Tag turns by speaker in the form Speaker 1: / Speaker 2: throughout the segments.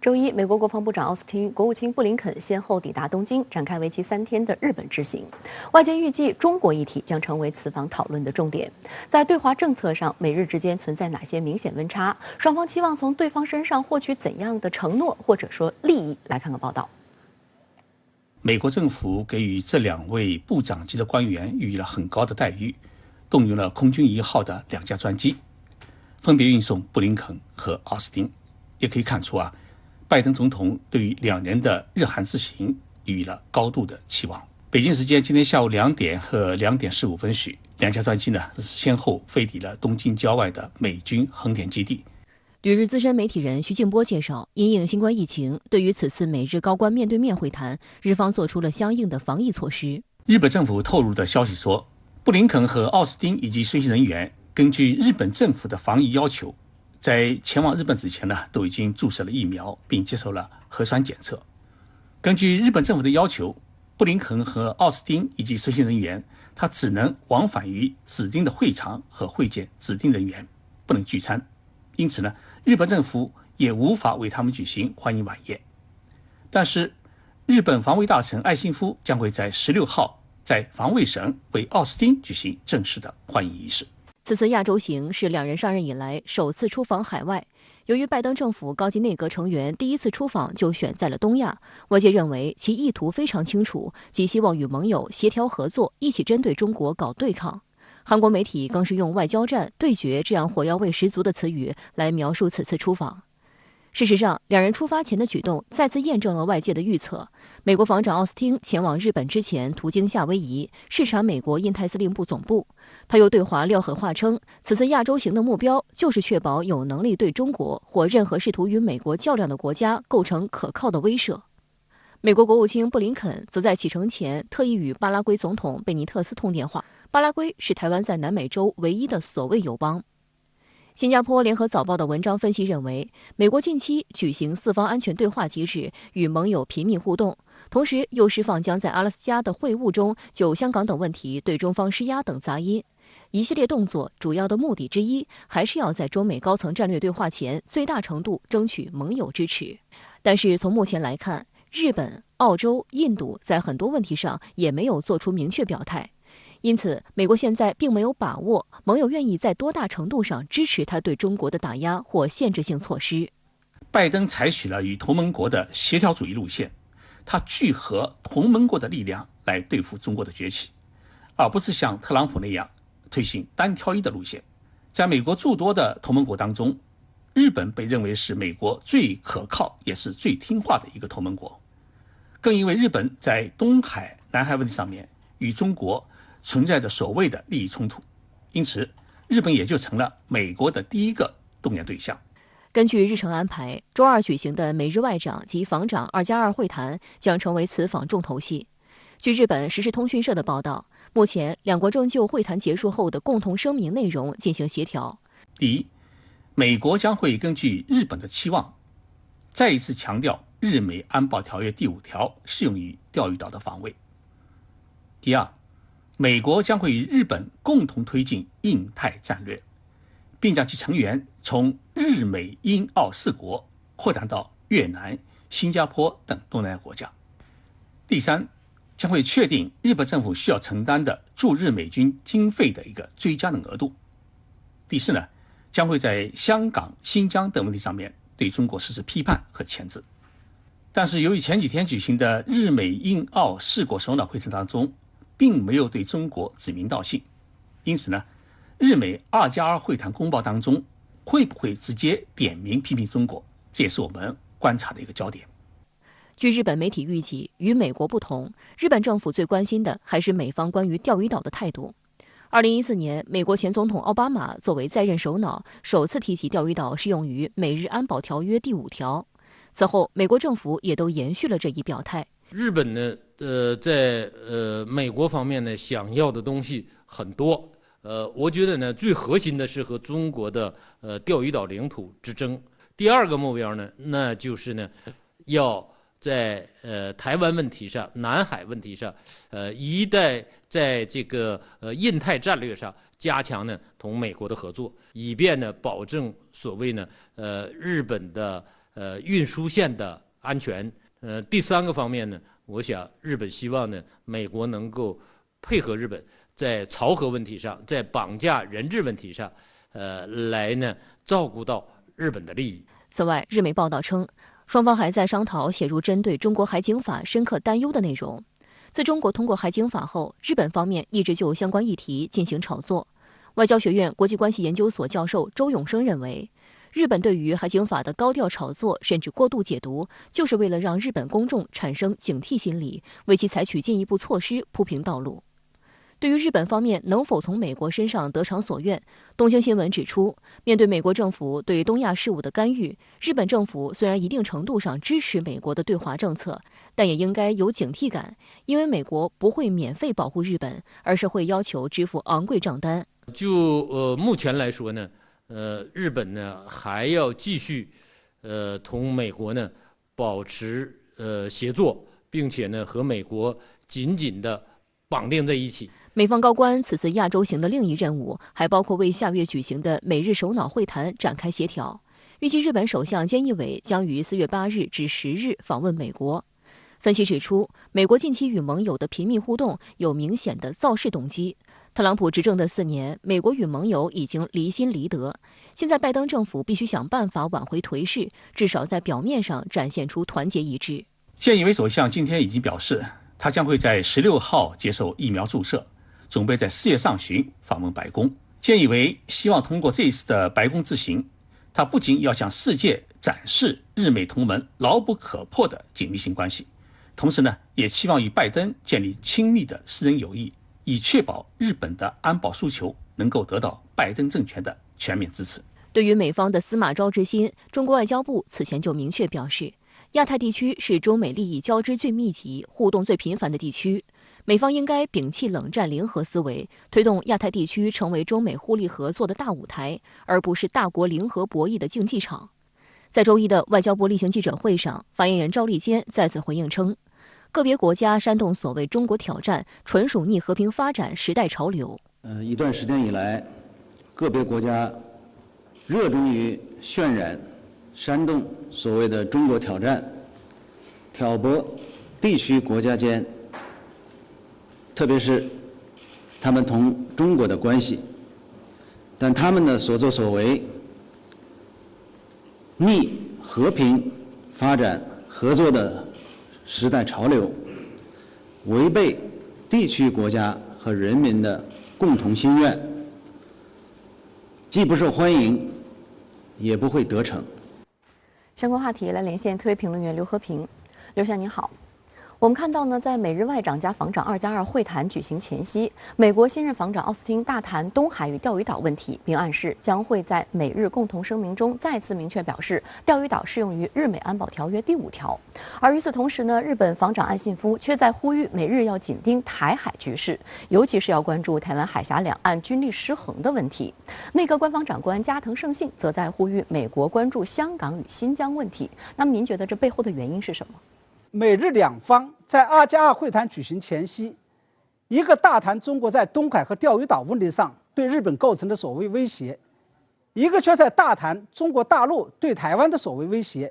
Speaker 1: 周一，美国国防部长奥斯汀、国务卿布林肯先后抵达东京，展开为期3天的日本之行。外界预计，中国议题将成为此访讨论的重点。在对华政策上，美日之间存在哪些明显温差？双方期望从对方身上获取怎样的承诺或者说利益？来看看报道。
Speaker 2: 美国政府给予这2位部长级的官员予以了很高的待遇，动用了空军1号的2架专机，分别运送布林肯和奥斯汀。也可以看出拜登总统对于2人的日韩之行予以了高度的期望。北京时间今天下午2点和2点15分许，2架专机呢先后飞抵了东京郊外的美军横田基地。
Speaker 3: 旅日资深媒体人徐静波介绍，因应新冠疫情，对于此次美日高官面对面会谈，日方做出了相应的防疫措施。
Speaker 2: 日本政府透露的消息说，布林肯和奥斯汀以及随行人员根据日本政府的防疫要求，在前往日本之前呢，都已经注射了疫苗，并接受了核酸检测。根据日本政府的要求，布林肯和奥斯汀以及随行人员，他只能往返于指定的会场和会见指定人员，不能聚餐。因此呢，日本政府也无法为他们举行欢迎晚宴。但是，日本防卫大臣岸信夫将会在16号在防卫省为奥斯汀举行正式的欢迎仪式。
Speaker 3: 此次亚洲行是2人上任以来首次出访海外。由于拜登政府高级内阁成员第一次出访就选在了东亚，外界认为其意图非常清楚，即希望与盟友协调合作，一起针对中国搞对抗。韩国媒体更是用外交战、对决这样火药味十足的词语来描述此次出访。事实上，2人出发前的举动再次验证了外界的预测。美国防长奥斯汀前往日本之前途经夏威夷，视察美国印太司令部总部。他又对华撂狠话称，此次亚洲行的目标就是确保有能力对中国或任何试图与美国较量的国家构成可靠的威慑。美国国务卿布林肯则在启程前特意与巴拉圭总统贝尼特斯通电话。巴拉圭是台湾在南美洲唯一的所谓友邦。新加坡联合早报的文章分析认为，美国近期举行4方安全对话机制，与盟友频密互动，同时又释放将在阿拉斯加的会晤中就香港等问题对中方施压等杂音。一系列动作主要的目的之一，还是要在中美高层战略对话前最大程度争取盟友支持。但是从目前来看，日本、澳洲、印度在很多问题上也没有做出明确表态。因此，美国现在并没有把握盟友愿意在多大程度上支持他对中国的打压或限制性措施。
Speaker 2: 拜登采取了与同盟国的协调主义路线，他聚合同盟国的力量来对付中国的崛起，而不是像特朗普那样推行单挑一的路线。在美国诸多的同盟国当中，日本被认为是美国最可靠也是最听话的一个同盟国。更因为日本在东海、南海问题上面与中国存在着所谓的利益冲突，因此日本也就成了美国的第一个动员对象。
Speaker 3: 根据日程安排，周二举行的美日外长及防长2+2会谈将成为此访重头戏。据日本时事通讯社的报道，目前2国正就会谈结束后的共同声明内容进行协调。
Speaker 2: 第一，美国将会根据日本的期望，再一次强调日美安保条约第5条适用于钓鱼岛的防卫。第二，美国将会与日本共同推进印太战略，并将其成员从日美英澳4国扩展到越南、新加坡等东南亚国家。第三，将会确定日本政府需要承担的驻日美军经费的一个追加的额度。第四呢，将会在香港、新疆等问题上面对中国实施批判和钳制。但是由于前几天举行的日美英澳4国首脑会谈当中并没有对中国指名道姓，因此呢，日美2+2会谈公报当中会不会直接点名批评中国，这也是我们观察的一个焦点。
Speaker 3: 据日本媒体预计，与美国不同，日本政府最关心的还是美方关于钓鱼岛的态度。2014年，美国前总统奥巴马作为在任首脑，首次提及钓鱼岛适用于美日安保条约第5条。此后，美国政府也都延续了这一表态。
Speaker 4: 日本呢，在美国方面呢，想要的东西很多。我觉得呢，最核心的是和中国的钓鱼岛领土之争。第二个目标呢，那就是呢，要在台湾问题上、南海问题上，一旦在这个印太战略上加强呢同美国的合作，以便呢保证所谓呢日本的运输线的安全。第三个方面呢，我想日本希望呢，美国能够配合日本在朝核问题上，在绑架人质问题上，来呢照顾到日本的利益。
Speaker 3: 此外，日媒报道称，双方还在商讨写入针对中国海警法深刻担忧的内容。自中国通过海警法后，日本方面一直就相关议题进行炒作。外交学院国际关系研究所教授周永生认为，日本对于海警法的高调炒作甚至过度解读，就是为了让日本公众产生警惕心理，为其采取进一步措施铺平道路。对于日本方面能否从美国身上得偿所愿，东京新闻指出，面对美国政府对东亚事务的干预，日本政府虽然一定程度上支持美国的对华政策，但也应该有警惕感，因为美国不会免费保护日本，而是会要求支付昂贵账单。
Speaker 4: 就目前来说呢，日本呢还要继续同美国呢保持协作，并且呢和美国紧紧的绑定在一起。
Speaker 3: 美方高官此次亚洲行的另一任务，还包括为下月举行的美日首脑会谈展开协调。预计日本首相菅义伟将于4月8日至10日访问美国。分析指出，美国近期与盟友的频密互动有明显的造势动机。特朗普执政的4年，美国与盟友已经离心离德，现在拜登政府必须想办法挽回颓势，至少在表面上展现出团结一致。
Speaker 2: 菅义伟首相今天已经表示，他将会在16号接受疫苗注射，准备在4月上旬访问白宫。菅义伟希望通过这一次的白宫之行，他不仅要向世界展示日美同盟牢不可破的紧密性关系，同时呢，也期望与拜登建立亲密的私人友谊，以确保日本的安保诉求能够得到拜登政权的全面支持。
Speaker 3: 对于美方的司马昭之心，中国外交部此前就明确表示，亚太地区是中美利益交织最密集、互动最频繁的地区，美方应该摒弃冷战零和思维，推动亚太地区成为中美互利合作的大舞台，而不是大国零和博弈的竞技场。在周一的外交部例行记者会上，发言人赵立坚再次回应称，个别国家煽动所谓中国挑战，纯属逆和平发展时代潮流。
Speaker 5: 一段时间以来，个别国家热衷于渲染、煽动所谓的中国挑战，挑拨地区国家间，特别是他们同中国的关系，但他们的所作所为逆和平发展合作的时代潮流，违背地区国家和人民的共同心愿，既不受欢迎，也不会得逞。
Speaker 1: 相关话题来连线特约评论员刘和平。刘先生您好。我们看到呢，在美日外长加防长2+2会谈举行前夕，美国新任防长奥斯汀大谈东海与钓鱼岛问题，并暗示将会在美日共同声明中再次明确表示，钓鱼岛适用于日美安保条约第5条。而与此同时呢，日本防长岸信夫却在呼吁美日要紧盯台海局势，尤其是要关注台湾海峡两岸军力失衡的问题。内阁官方长官加藤胜信则在呼吁美国关注香港与新疆问题。那么您觉得这背后的原因是什么？
Speaker 6: 美日两方在2+2会谈举行前夕，一个大谈中国在东海和钓鱼岛问题上对日本构成的所谓威胁，一个却在大谈中国大陆对台湾的所谓威胁，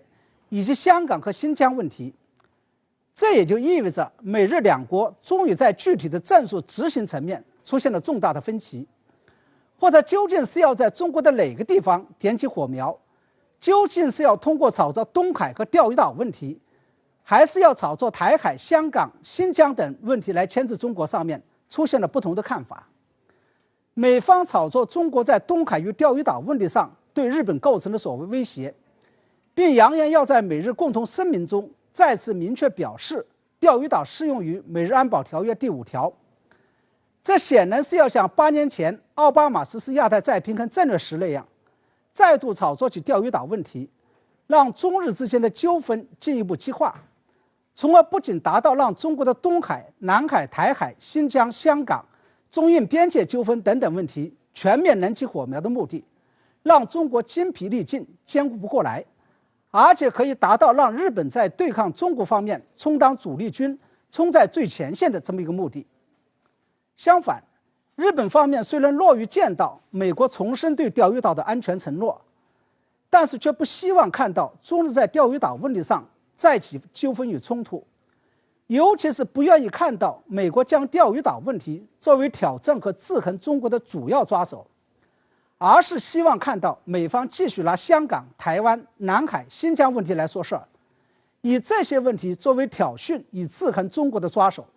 Speaker 6: 以及香港和新疆问题。这也就意味着美日两国终于在具体的战术执行层面出现了重大的分歧，或者究竟是要在中国的哪个地方点起火苗，究竟是要通过炒作东海和钓鱼岛问题，还是要炒作台海、香港、新疆等问题来牵制中国，上面出现了不同的看法。美方炒作中国在东海与钓鱼岛问题上对日本构成的所谓威胁，并扬言要在美日共同声明中再次明确表示钓鱼岛适用于美日安保条约第5条。这显然是要像8年前奥巴马实施亚太再平衡战略时那样，再度炒作起钓鱼岛问题，让中日之间的纠纷进一步激化，从而不仅达到让中国的东海、南海、台海、新疆、香港、中印边界纠纷等等问题全面燃起火苗的目的，让中国精疲力尽，兼顾不过来，而且可以达到让日本在对抗中国方面充当主力军，冲在最前线的这么一个目的。相反，日本方面虽然乐于见到美国重申对钓鱼岛的安全承诺，但是却不希望看到中日在钓鱼岛问题上再起纠纷与冲突，尤其是不愿意看到美国将钓鱼岛问题作为挑战和制衡中国的主要抓手，而是希望看到美方继续拿香港、台湾、南海、新疆问题来说事儿，以这些问题作为挑衅以制衡中国的抓手。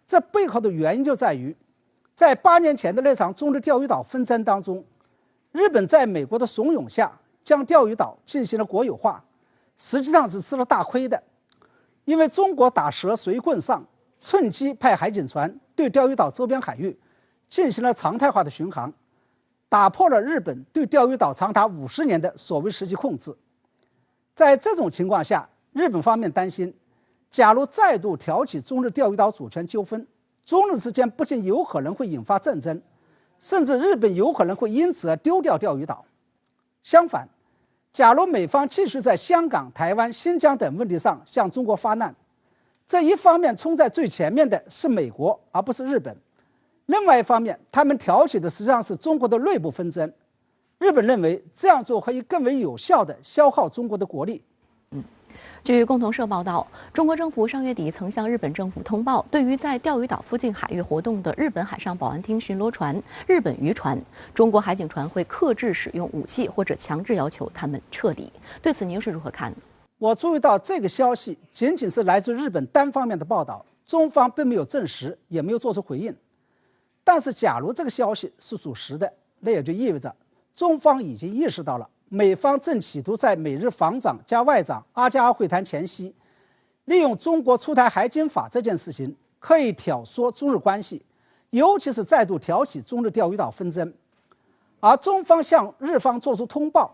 Speaker 6: 这背后的原因就在于，在8年前的那场中日钓鱼岛纷争当中，日本在美国的怂恿下将钓鱼岛进行了国有化，实际上是吃了大亏的。因为中国打蛇随棍上，趁机派海警船对钓鱼岛周边海域进行了常态化的巡航，打破了日本对钓鱼岛长达50年的所谓实际控制。在这种情况下，日本方面担心，假如再度挑起中日钓鱼岛主权纠纷，中日之间不仅有可能会引发战争，甚至日本有可能会因此而丢掉钓鱼岛。相反，假如美方继续在香港、台湾、新疆等问题上向中国发难，这一方面冲在最前面的是美国，而不是日本；另外一方面，他们挑起的实际上是中国的内部纷争。日本认为这样做可以更为有效地消耗中国的国力。
Speaker 1: 据共同社报道，中国政府上月底曾向日本政府通报，对于在钓鱼岛附近海域活动的日本海上保安厅巡逻船、日本渔船，中国海警船会克制使用武器或者强制要求他们撤离。对此，您又是如何看呢？
Speaker 6: 我注意到这个消息仅仅是来自日本单方面的报道，中方并没有证实，也没有做出回应。但是，假如这个消息是属实的，那也就意味着中方已经意识到了美方正企图在美日防长加外长阿加尔会谈前夕，利用中国出台海警法这件事情，可以挑唆中日关系，尤其是再度挑起中日钓鱼岛纷争。而中方向日方作出通报，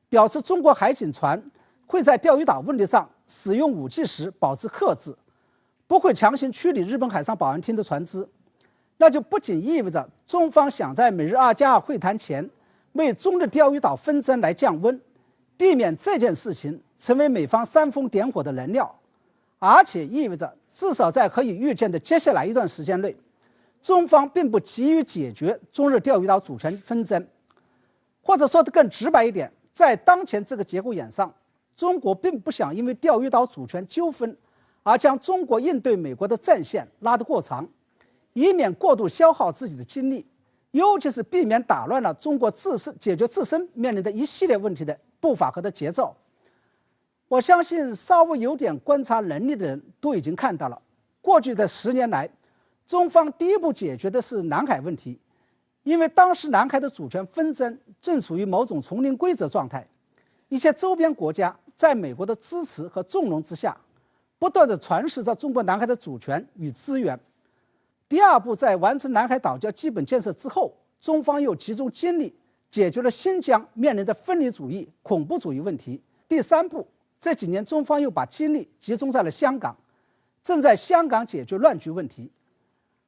Speaker 6: 表示中国海警船会在钓鱼岛问题上使用武器时保持克制，不会强行驱离日本海上保安厅的船只，那就不仅意味着中方想在美日阿加尔会谈前为中日钓鱼岛纷争来降温，避免这件事情成为美方煽风点火的燃料，而且意味着至少在可以预见的接下来一段时间内，中方并不急于解决中日钓鱼岛主权纷争，或者说得更直白一点，在当前这个节骨眼上，中国并不想因为钓鱼岛主权纠纷而将中国应对美国的战线拉得过长，以免过度消耗自己的精力，尤其是避免打乱了中国解决自身面临的一系列问题的步伐和的节奏。我相信稍微有点观察能力的人都已经看到了，过去的10年来，中方第一步解决的是南海问题，因为当时南海的主权纷争正处于某种丛林规则状态，一些周边国家在美国的支持和纵容之下，不断地传示着中国南海的主权与资源。第二步，在完成南海岛礁基本建设之后，中方又集中精力解决了新疆面临的分离主义、恐怖主义问题。第三步，这几年中方又把精力集中在了香港，正在香港解决乱局问题。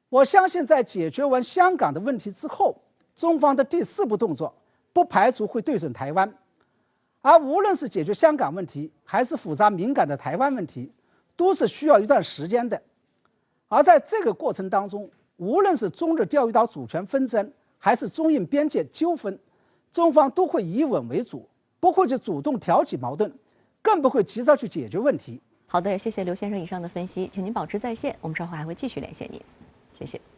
Speaker 6: 我相信，在解决完香港的问题之后，中方的第4步动作不排除会对准台湾。而无论是解决香港问题，还是复杂敏感的台湾问题，都是需要一段时间的。而在这个过程当中，无论是中日钓鱼岛主权纷争，还是中印边界纠纷，中方都会以稳为主，不会去主动挑起矛盾，更不会急着去解决问题。
Speaker 1: 好的，谢谢刘先生以上的分析，请您保持在线，我们稍后还会继续连线您，谢谢。